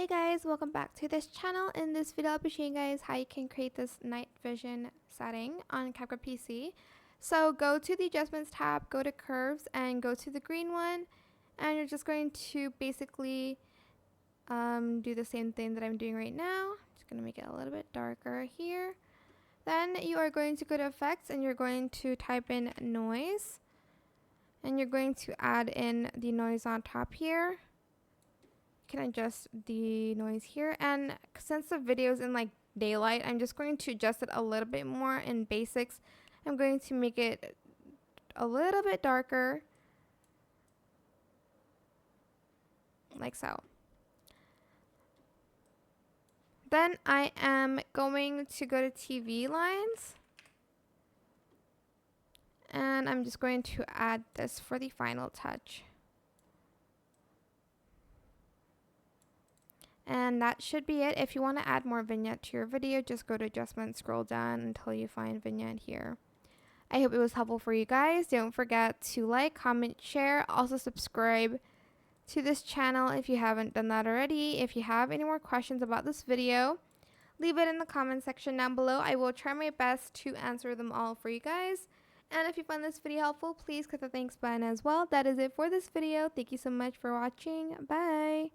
Hey guys, welcome back to this channel. In this video I'll be showing you guys how you can create this night vision setting on CapCut PC. So go to the adjustments tab, go to curves and go to the green one, and you're just going to basically do the same thing that I'm doing right now. Just going to make it a little bit darker here. Then you are going to go to effects and you're going to type in noise, and you're going to add in the noise on top here. Can adjust the noise here, and since the video is in like daylight, I'm just going to adjust it a little bit more in basics. I'm going to make it a little bit darker, like so. Then I am going to go to TV lines, and I'm just going to add this for the final touch. And that should be it. If you want to add more vignette to your video, just go to adjustment, scroll down until you find vignette here. I hope it was helpful for you guys. Don't forget to like, comment, share. Also subscribe to this channel if you haven't done that already. If you have any more questions about this video, leave it in the comment section down below. I will try my best to answer them all for you guys. And if you found this video helpful, please click the thanks button as well. That is it for this video. Thank you so much for watching. Bye.